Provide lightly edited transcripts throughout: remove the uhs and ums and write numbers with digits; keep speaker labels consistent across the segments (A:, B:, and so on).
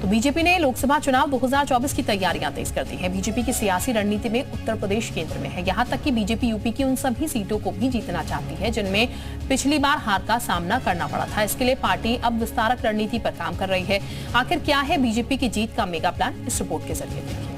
A: तो बीजेपी ने लोकसभा चुनाव 2024 की तैयारियां तेज कर दी है। बीजेपी की सियासी रणनीति में उत्तर प्रदेश केंद्र में है। यहां तक कि बीजेपी यूपी की उन सभी सीटों को भी जीतना चाहती है जिनमें पिछली बार हार का सामना करना पड़ा था। इसके लिए पार्टी अब विस्तारक रणनीति पर काम कर रही है। आखिर क्या है बीजेपी की जीत का मेगा प्लान, इस रिपोर्ट के जरिए देखिए।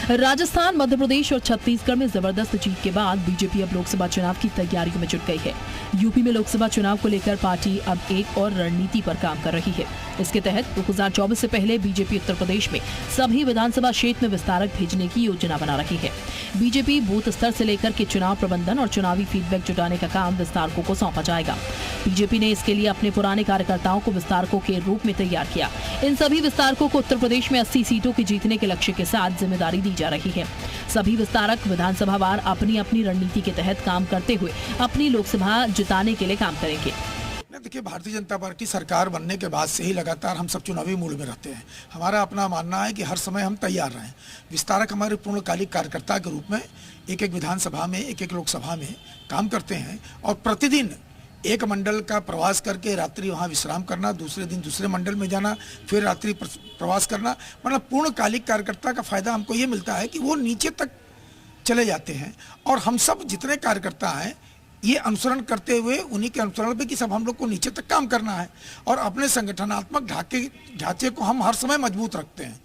A: राजस्थान, मध्य प्रदेश और छत्तीसगढ़ में जबरदस्त जीत के बाद बीजेपी अब लोकसभा चुनाव की तैयारियों में जुट गई है। यूपी में लोकसभा चुनाव को लेकर पार्टी अब एक और रणनीति पर काम कर रही है। इसके तहत 2024 से पहले बीजेपी उत्तर प्रदेश में सभी विधानसभा क्षेत्र में विस्तारक भेजने की योजना बना रही है। बीजेपी बूथ स्तर से लेकर के चुनाव प्रबंधन और चुनावी फीडबैक जुटाने का काम विस्तारकों को सौंपा जाएगा। बीजेपी ने इसके लिए अपने पुराने कार्यकर्ताओं को विस्तारकों के रूप में तैयार किया। इन सभी विस्तारकों को उत्तर प्रदेश में 80 सीटों के जीतने के लक्ष्य के साथ जिम्मेदारी दी जा रही है। सभी विस्तारक विधानसभा वार अपनी अपनी रणनीति के तहत काम करते हुए अपनी लोकसभा जिताने के लिए काम करेंगे।
B: देखिए, भारतीय जनता पार्टी सरकार बनने के बाद से ही लगातार हम सब चुनावी मूड में रहते हैं। हमारा अपना मानना है कि हर समय हम तैयार रहें। विस्तारक हमारे पूर्णकालिक कार्यकर्ता के रूप में एक एक विधानसभा में, एक एक लोकसभा में काम करते हैं और प्रतिदिन एक मंडल का प्रवास करके रात्रि वहाँ विश्राम करना, दूसरे दिन दूसरे मंडल में जाना, फिर रात्रि प्रवास करना। मतलब पूर्णकालिक कार्यकर्ता का फायदा हमको ये मिलता है कि वो नीचे तक चले जाते हैं और हम सब जितने कार्यकर्ता हैं ये अनुसरण करते हुए उन्हीं के अनुसरण पे कि सब हम लोग को नीचे तक काम करना है और अपने संगठनात्मक ढांचे को हम हर समय मजबूत रखते हैं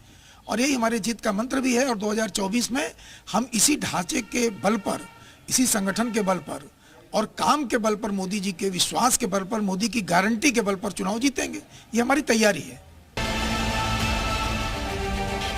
B: और यही हमारे जीत का मंत्र भी है। और 2024 में हम इसी ढांचे के बल पर, इसी संगठन के बल पर और काम के बल पर, मोदी जी के विश्वास के बल पर, मोदी की गारंटी के बल पर चुनाव जीतेंगे। ये हमारी तैयारी है।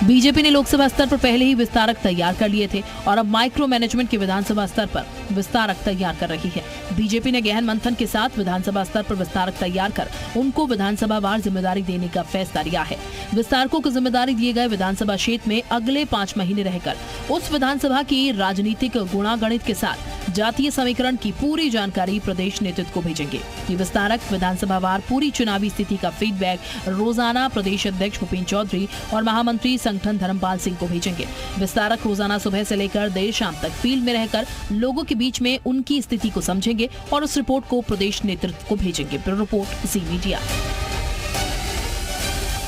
A: बीजेपी ने लोकसभा स्तर पर पहले ही विस्तारक तैयार कर लिए थे और अब माइक्रो मैनेजमेंट के विधानसभा स्तर पर विस्तारक तैयार कर रही है। बीजेपी ने गहन मंथन के साथ विधानसभा स्तर पर विस्तारक तैयार कर उनको विधानसभा वार जिम्मेदारी देने का फैसला लिया है। विस्तारकों को जिम्मेदारी दिए गए विधानसभा क्षेत्र में अगले 5 महीने रहकर उस विधानसभा की राजनीतिक गुणागणित के साथ जातीय समीकरण की पूरी जानकारी प्रदेश नेतृत्व को भेजेंगे। ये विस्तारक विधानसभा वार पूरी चुनावी स्थिति का फीडबैक रोजाना प्रदेश अध्यक्ष भूपेंद्र चौधरी और महामंत्री संगठन धर्मपाल सिंह को भेजेंगे। विस्तारक रोजाना सुबह से लेकर देर शाम तक फील्ड में रहकर लोगों के बीच में उनकी स्थिति को समझेंगे और उस रिपोर्ट को प्रदेश नेतृत्व को भेजेंगे। ब्यूरो रिपोर्ट, जी मीडिया।